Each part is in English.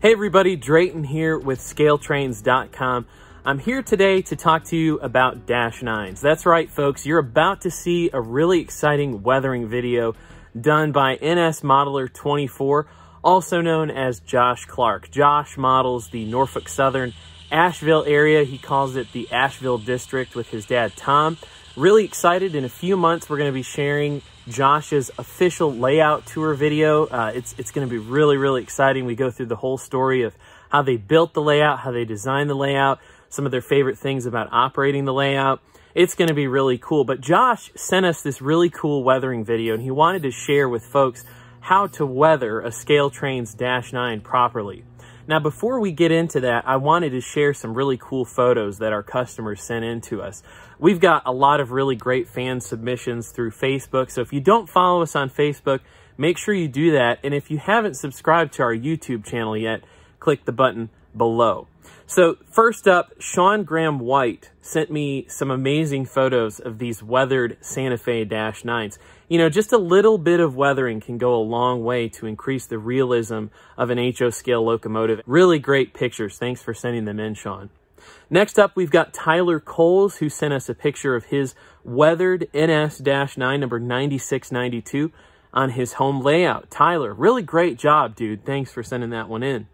Hey everybody, Drayton here with ScaleTrains.com. I'm here today to talk to you about Dash-9s. That's right, folks. You're about to see a really exciting weathering video done by NS Modeler 24, also known as Josh Clark. Josh models the Norfolk Southern Asheville area. He calls it the Asheville District with his dad, Tom. Really excited. In a few months, we're going to be sharing Josh's official layout tour video. It's going to be really exciting. We go through the whole story of how they built the layout, how they designed the layout, some of their favorite things about operating the layout. It's going to be really cool. But Josh sent us this really cool weathering video, and he wanted to share with folks how to weather a ScaleTrains Dash-9 properly. Now, before we get into that, I wanted to share some really cool photos that our customers sent in to us. We've got a lot of really great fan submissions through Facebook, so if you don't follow us on Facebook, make sure you do that. And if you haven't subscribed to our YouTube channel yet, click the button below. So first up, Sean Graham White sent me some amazing photos of these weathered Santa Fe Dash-9s. You know, just a little bit of weathering can go a long way to increase the realism of an HO scale locomotive. Really great pictures. Thanks for sending them in, Sean. Next up, we've got Tyler Coles, who sent us a picture of his weathered NS Dash-9 number 9692 on his home layout. Tyler, really great job, dude. Thanks for sending that one in.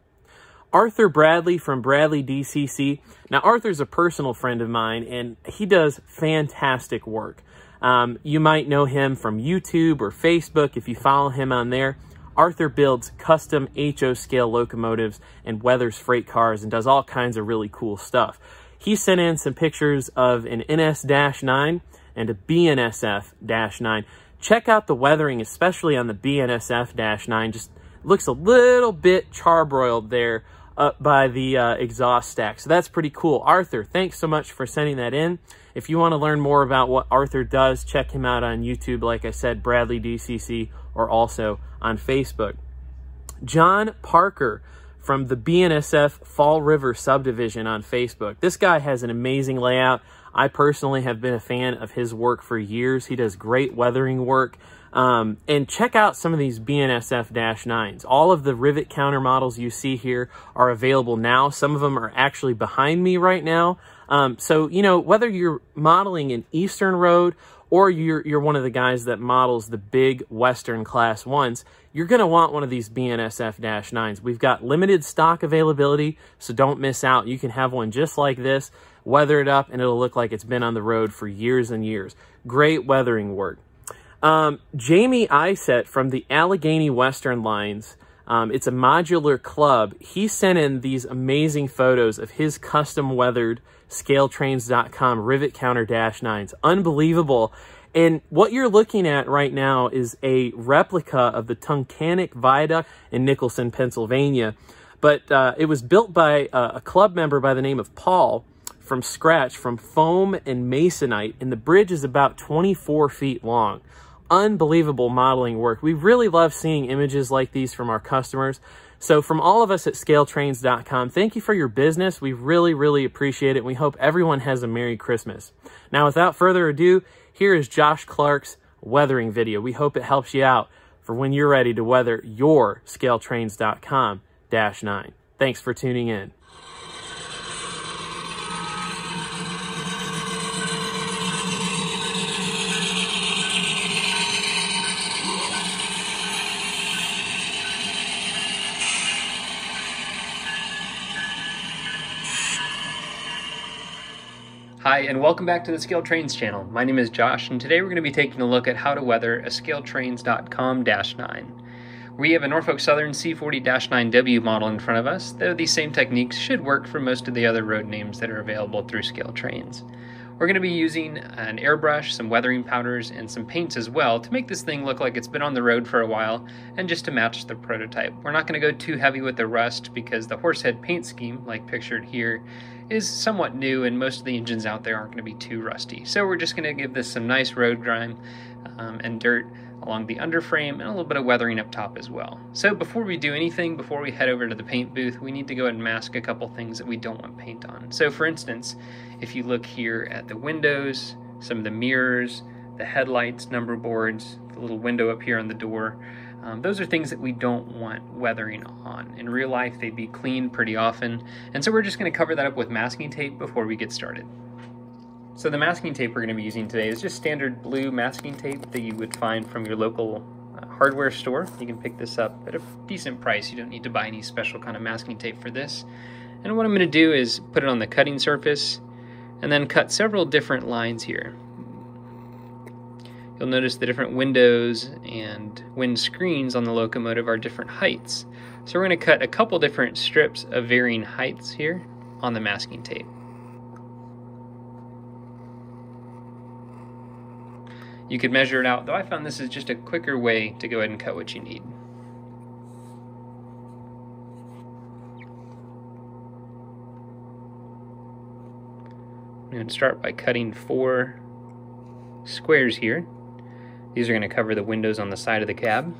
Arthur Bradley from Bradley DCC. Now, Arthur's a personal friend of mine, and he does fantastic work. You might know him from YouTube or Facebook if you follow him on there. Arthur builds custom HO scale locomotives and weathers freight cars and does all kinds of really cool stuff. He sent in some pictures of an NS Dash-9 and a BNSF Dash-9. Check out the weathering, especially on the BNSF Dash-9. Just looks a little bit charbroiled there up by the exhaust stack. So that's pretty cool. Arthur, thanks so much for sending that in. If you want to learn more about what Arthur does, check him out on YouTube, like I said, Bradley DCC, or also on Facebook. John Parker from the BNSF Fall River Subdivision on Facebook. This guy has an amazing layout. I personally have been a fan of his work for years. He does great weathering work. And check out some of these BNSF Dash-9s. All of the Rivet counter models you see here are available now. Some of them are actually behind me right now. So, you know, whether you're modeling an Eastern Road or you're one of the guys that models the big Western Class 1s, you're going to want one of these BNSF Dash-9s. We've got limited stock availability, so don't miss out. You can have one just like this, weather it up, and it'll look like it's been on the road for years and years. Great weathering work. Jamie Iset from the Allegheny Western Lines, it's a modular club. He sent in these amazing photos of his custom weathered ScaleTrains.com Rivet counter Dash-9s. Unbelievable. And what you're looking at right now is a replica of the Tunkhannock Viaduct in Nicholson, Pennsylvania. But it was built by a club member by the name of Paul from scratch from foam and masonite, and the bridge is about 24 feet long. Unbelievable modeling work. We really love seeing images like these from our customers. So from all of us at ScaleTrains.com, thank you for your business. We really appreciate it. We hope everyone has a Merry Christmas. Now, without further ado, here is Josh Clark's weathering video. We hope it helps you out for when you're ready to weather your ScaleTrains.com Dash-9. Thanks for tuning in. Hi, and welcome back to the ScaleTrains channel. My name is Josh, and today we're going to be taking a look at how to weather a ScaleTrains.com Dash-9. We have a Norfolk Southern C40-9W model in front of us, though these same techniques should work for most of the other road names that are available through ScaleTrains. We're going to be using an airbrush, some weathering powders, and some paints as well to make this thing look like it's been on the road for a while and just to match the prototype. We're not going to go too heavy with the rust because the horsehead paint scheme, like pictured here, is somewhat new and most of the engines out there aren't going to be too rusty. So we're just going to give this some nice road grime and dirt along the underframe and a little bit of weathering up top as well. So before we do anything, before we head over to the paint booth, we need to go ahead and mask a couple things that we don't want paint on. So for instance, if you look here at the windows, some of the mirrors, the headlights, number boards, the little window up here on the door, Those are things that we don't want weathering on. In real life, they'd be cleaned pretty often, and so we're just going to cover that up with masking tape before we get started. So the masking tape we're going to be using today is just standard blue masking tape that you would find from your local hardware store. You can pick this up at a decent price. You don't need to buy any special kind of masking tape for this. And what I'm going to do is put it on the cutting surface and then cut several different lines here. You'll notice the different windows and windscreens on the locomotive are different heights. So we're going to cut a couple different strips of varying heights here on the masking tape. You could measure it out, though I found this is just a quicker way to go ahead and cut what you need. I'm going to start by cutting 4 squares here. These are going to cover the windows on the side of the cab.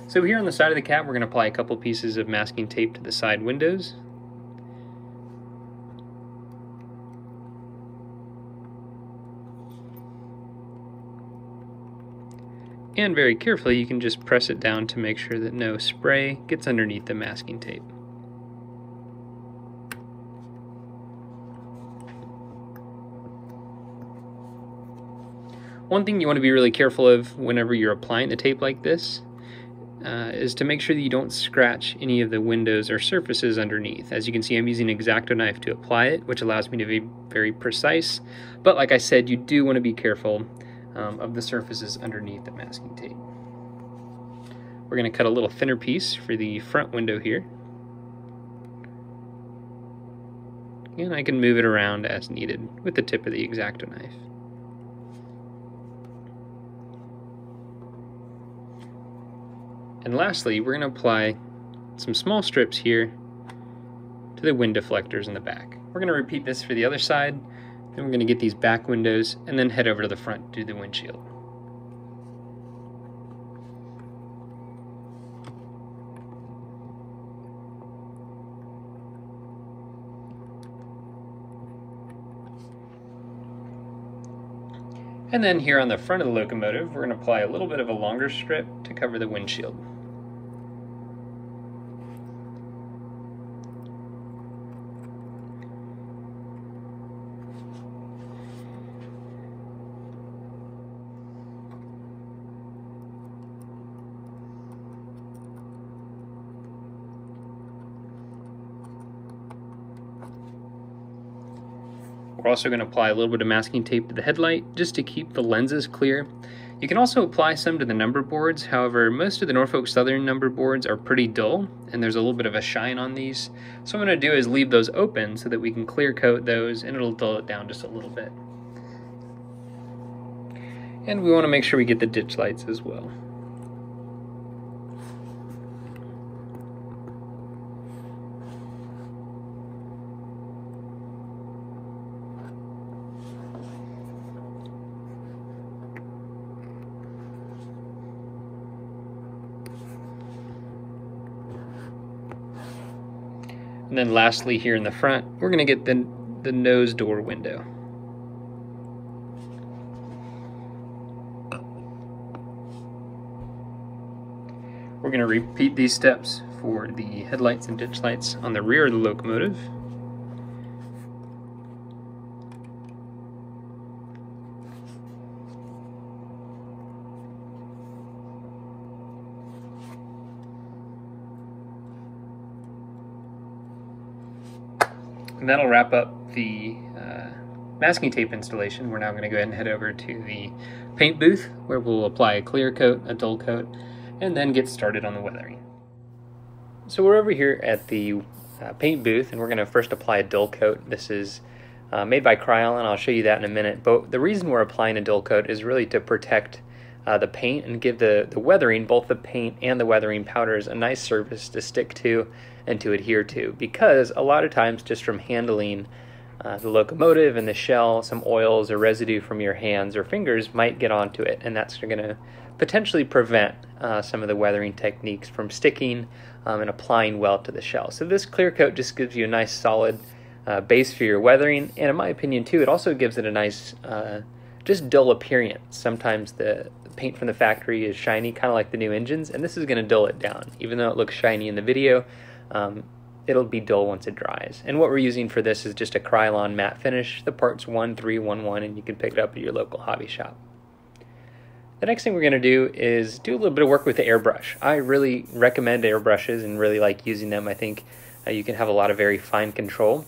So here on the side of the cab, we're going to apply a couple pieces of masking tape to the side windows. And very carefully, you can just press it down to make sure that no spray gets underneath the masking tape. One thing you want to be really careful of whenever you're applying the tape like this is to make sure that you don't scratch any of the windows or surfaces underneath. As you can see, I'm using an X-Acto knife to apply it, which allows me to be very precise. But like I said, you do want to be careful of the surfaces underneath the masking tape. We're going to cut a little thinner piece for the front window here. And I can move it around as needed with the tip of the X-Acto knife. And lastly, we're going to apply some small strips here to the wind deflectors in the back. We're going to repeat this for the other side. Then we're going to get these back windows and then head over to the front to do the windshield. And then here on the front of the locomotive, we're going to apply a little bit of a longer strip to cover the windshield. We're also going to apply a little bit of masking tape to the headlight just to keep the lenses clear. You can also apply some to the number boards. However, most of the Norfolk Southern number boards are pretty dull and there's a little bit of a shine on these. So what I'm going to do is leave those open so that we can clear coat those and it'll dull it down just a little bit. And we want to make sure we get the ditch lights as well. And then lastly here in the front, we're going to get the nose door window. We're going to repeat these steps for the headlights and ditch lights on the rear of the locomotive. And that'll wrap up the masking tape installation. We're now going to go ahead and head over to the paint booth where we'll apply a clear coat, a dull coat, and then get started on the weathering. So we're over here at the paint booth and we're going to first apply a dull coat. This is made by Kryolan. I'll show you that in a minute. But the reason we're applying a dull coat is really to protect the paint and give the weathering, both the paint and the weathering powders, a nice surface to stick to and to adhere to, because a lot of times just from handling the locomotive and the shell, some oils or residue from your hands or fingers might get onto it, and that's going to potentially prevent some of the weathering techniques from sticking and applying well to the shell. So this clear coat just gives you a nice solid base for your weathering, and in my opinion too, it also gives it a nice just dull appearance. Sometimes the paint from the factory is shiny, kind of like the new engines, and this is going to dull it down. Even though it looks shiny in the video, it'll be dull once it dries. And what we're using for this is just a Krylon matte finish. The part's 1311, and you can pick it up at your local hobby shop. The next thing we're going to do is do a little bit of work with the airbrush. I really recommend airbrushes and really like using them. I think you can have a lot of very fine control.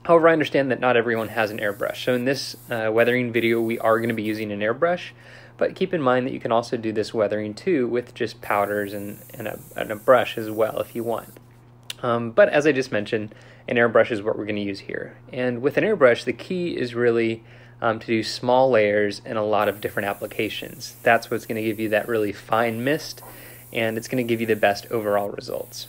However, I understand that not everyone has an airbrush. So in this weathering video, we are going to be using an airbrush, but keep in mind that you can also do this weathering too with just powders and a brush as well if you want. But as I just mentioned, an airbrush is what we're going to use here. And with an airbrush, the key is really to do small layers and a lot of different applications. That's what's going to give you that really fine mist, and it's going to give you the best overall results.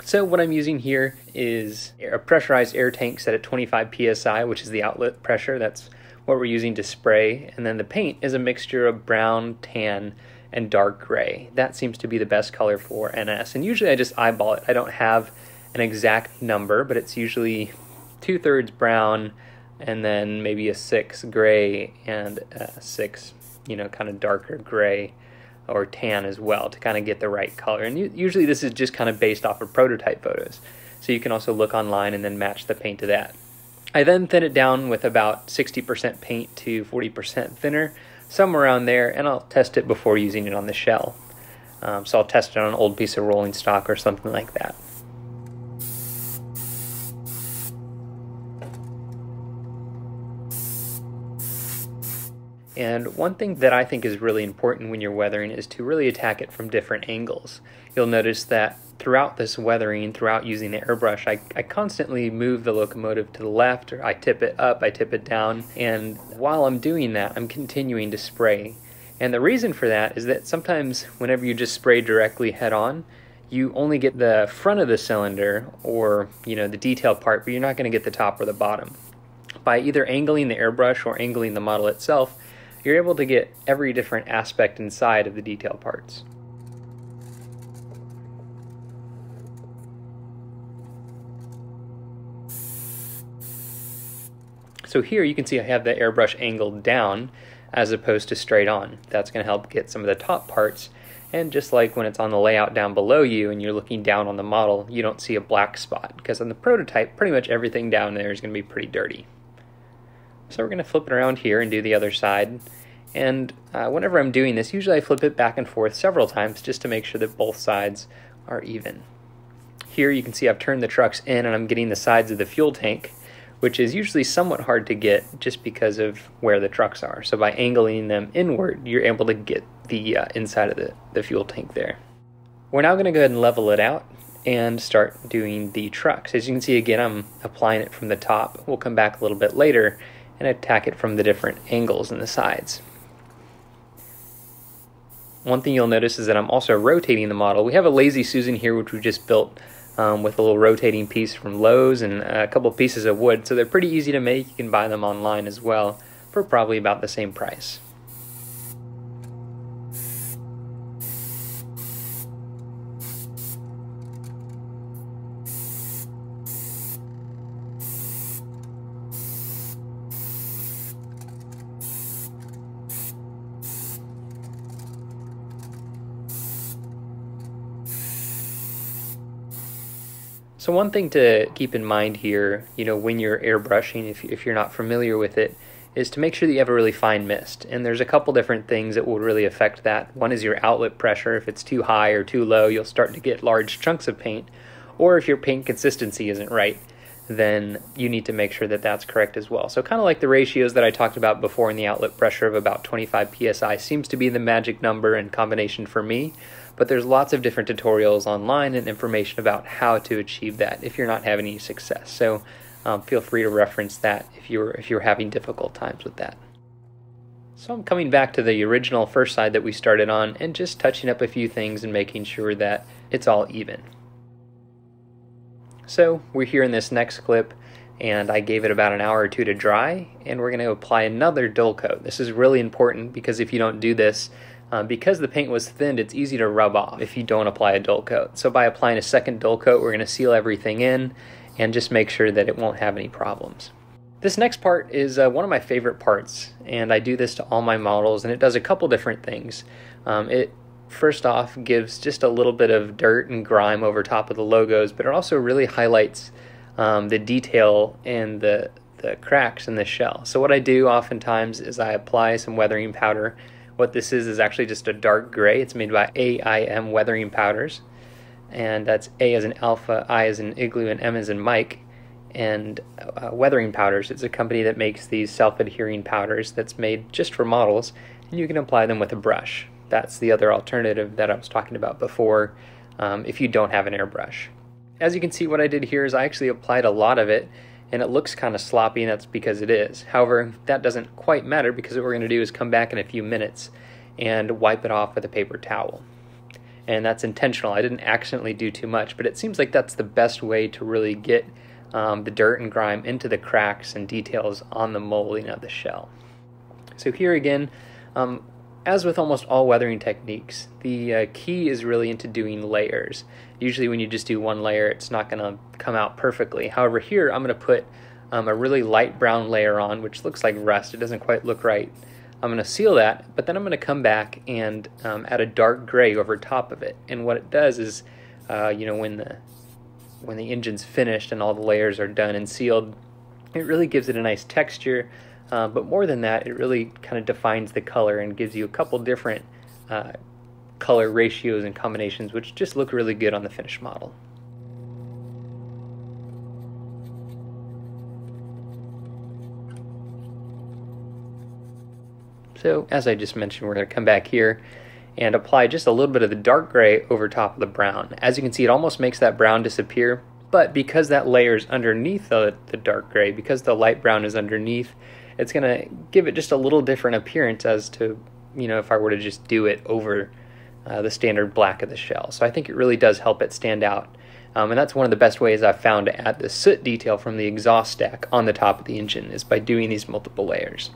So what I'm using here is a pressurized air tank set at 25 psi, which is the outlet pressure. That's what we're using to spray. And then the paint is a mixture of brown, tan, and dark gray. That seems to be the best color for NS. And usually I just eyeball it. I don't have an exact number, but it's usually 2/3 brown, and then maybe a 6 gray and a 6, kind of darker gray or tan as well to kind of get the right color. And usually this is just kind of based off of prototype photos. So you can also look online and then match the paint to that. I then thin it down with about 60% paint to 40% thinner, somewhere around there, and I'll test it before using it on the shell. So I'll test it on an old piece of rolling stock or something like that. And one thing that I think is really important when you're weathering is to really attack it from different angles. You'll notice that throughout this weathering, throughout using the airbrush, I constantly move the locomotive to the left, or I tip it up, I tip it down, and while I'm doing that, I'm continuing to spray. And the reason for that is that sometimes whenever you just spray directly head on, you only get the front of the cylinder, or the detail part, but you're not going to get the top or the bottom. By either angling the airbrush or angling the model itself, you're able to get every different aspect inside of the detail parts. So here you can see I have the airbrush angled down as opposed to straight on. That's going to help get some of the top parts, and just like when it's on the layout down below you and you're looking down on the model, you don't see a black spot, because on the prototype pretty much everything down there is going to be pretty dirty. So we're going to flip it around here and do the other side. And whenever I'm doing this, usually I flip it back and forth several times just to make sure that both sides are even. Here you can see I've turned the trucks in and I'm getting the sides of the fuel tank, which is usually somewhat hard to get just because of where the trucks are. So by angling them inward, you're able to get the inside of the fuel tank there. We're now going to go ahead and level it out and start doing the trucks. As you can see, again, I'm applying it from the top. We'll come back a little bit later and attack it from the different angles in the sides. One thing you'll notice is that I'm also rotating the model. We have a Lazy Susan here, which we just built with a little rotating piece from Lowe's and a couple pieces of wood, so they're pretty easy to make. You can buy them online as well for probably about the same price. So one thing to keep in mind here, when you're airbrushing, if you're not familiar with it, is to make sure that you have a really fine mist. And there's a couple different things that will really affect that. One is your outlet pressure. If it's too high or too low, you'll start to get large chunks of paint. Or if your paint consistency isn't right, then you need to make sure that that's correct as well. So kind of like the ratios that I talked about before in the outlet pressure of about 25 psi seems to be the magic number and combination for me. But there's lots of different tutorials online and information about how to achieve that if you're not having any success. So feel free to reference that if you're having difficult times with that. So I'm coming back to the original first side that we started on and just touching up a few things and making sure that it's all even. So we're here in this next clip, and I gave it about an hour or two to dry, and we're going to apply another dull coat. This is really important because if you don't do this, because the paint was thinned, it's easy to rub off if you don't apply a dull coat. So by applying a second dull coat, we're going to seal everything in, and just make sure that it won't have any problems. This next part is one of my favorite parts, and I do this to all my models, and it does a couple different things. It first off gives just a little bit of dirt and grime over top of the logos, but it also really highlights the detail and the cracks in the shell. So what I do oftentimes is I apply some weathering powder. What this is actually just a dark gray. It's made by AIM Weathering Powders, and that's A as in Alpha, I as in Igloo, and M as in Mike. And Weathering Powders, it's a company that makes these self-adhering powders that's made just for models, and you can apply them with a brush. That's the other alternative that I was talking about before if you don't have an airbrush. As you can see, what I did here is I actually applied a lot of it, and it looks kind of sloppy, and that's because it is. However, that doesn't quite matter, because what we're going to do is come back in a few minutes and wipe it off with a paper towel. And that's intentional. I didn't accidentally do too much, but it seems like that's the best way to really get the dirt and grime into the cracks and details on the molding of the shell. So here again, as with almost all weathering techniques, the key is really into doing layers. Usually when you just do one layer, it's not going to come out perfectly. However, here I'm going to put a really light brown layer on, which looks like rust. It doesn't quite look right. I'm going to seal that, but then I'm going to come back and add a dark gray over top of it. And what it does is, when the engine's finished and all the layers are done and sealed, it really gives it a nice texture. But more than that, it really kind of defines the color and gives you a couple different color ratios and combinations, which just look really good on the finished model. So as I just mentioned, we're going to come back here and apply just a little bit of the dark gray over top of the brown. As you can see, it almost makes that brown disappear, but because that layer is underneath the dark gray, because the light brown is underneath, it's going to give it just a little different appearance as to, if I were to just do it over the standard black of the shell. So I think it really does help it stand out. And that's one of the best ways I've found to add the soot detail from the exhaust stack on the top of the engine, is by doing these multiple layers.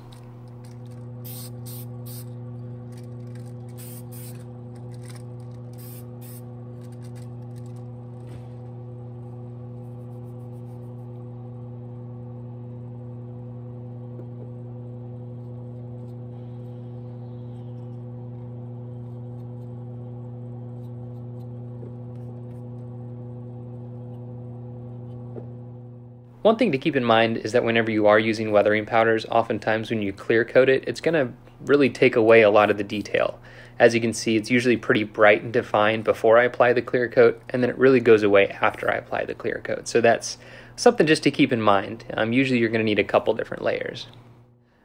One thing to keep in mind is that whenever you are using weathering powders, oftentimes when you clear coat it, it's going to really take away a lot of the detail. As you can see, it's usually pretty bright and defined before I apply the clear coat, and then it really goes away after I apply the clear coat. So that's something just to keep in mind. Usually you're going to need a couple different layers.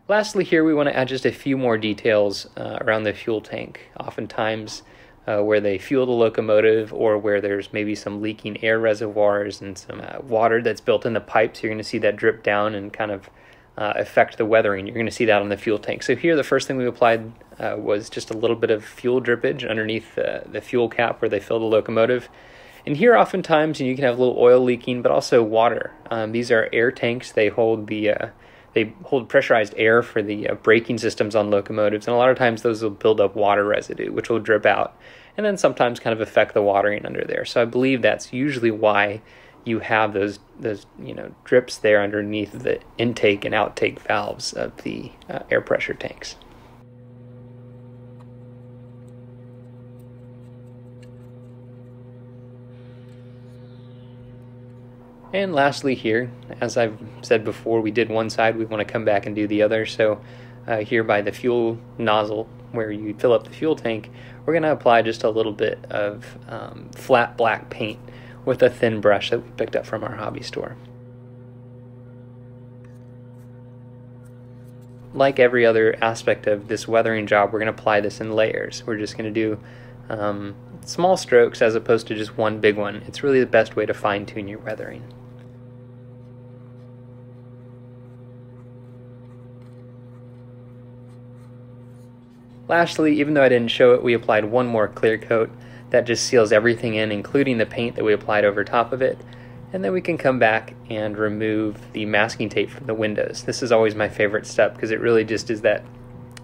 Lastly here, we want to add just a few more details around the fuel tank. Oftentimes where they fuel the locomotive, or where there's maybe some leaking air reservoirs and some water that's built in the pipes, you're going to see that drip down and kind of affect the weathering. You're going to see that on the fuel tank. So here the first thing we applied was just a little bit of fuel drippage underneath the fuel cap where they fill the locomotive. And here oftentimes you can have a little oil leaking, but also water. These are air tanks. They hold pressurized air for the braking systems on locomotives, and a lot of times those will build up water residue, which will drip out, and then sometimes kind of affect the watering under there. So I believe that's usually why you have those drips there underneath the intake and outtake valves of the air pressure tanks. And lastly here, as I've said before, we did one side, we want to come back and do the other. So here by the fuel nozzle where you fill up the fuel tank, we're going to apply just a little bit of flat black paint with a thin brush that we picked up from our hobby store. Like every other aspect of this weathering job, we're going to apply this in layers. We're just going to do small strokes as opposed to just one big one. It's really the best way to fine-tune your weathering. Lastly, even though I didn't show it, we applied one more clear coat that just seals everything in, including the paint that we applied over top of it. And then we can come back and remove the masking tape from the windows. This is always my favorite step because it really just is that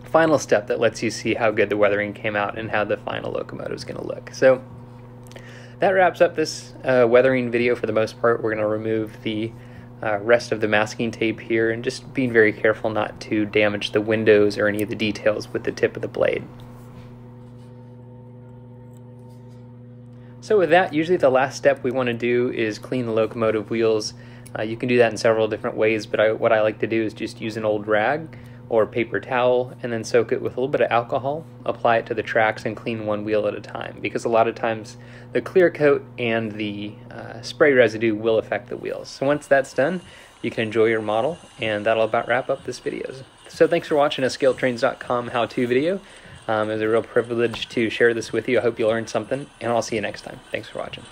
final step that lets you see how good the weathering came out and how the final locomotive is going to look. So that wraps up this weathering video for the most part. We're going to remove the rest of the masking tape here and just being very careful not to damage the windows or any of the details with the tip of the blade. So with that, usually the last step we want to do is clean the locomotive wheels. You can do that in several different ways, but what I like to do is just use an old rag or paper towel and then soak it with a little bit of alcohol, apply it to the tracks, and clean one wheel at a time, because a lot of times the clear coat and the spray residue will affect the wheels. So once that's done, you can enjoy your model, and that'll about wrap up this video. So thanks for watching a ScaleTrains.com how-to video. It was a real privilege to share this with you. I hope you learned something, and I'll see you next time. Thanks for watching.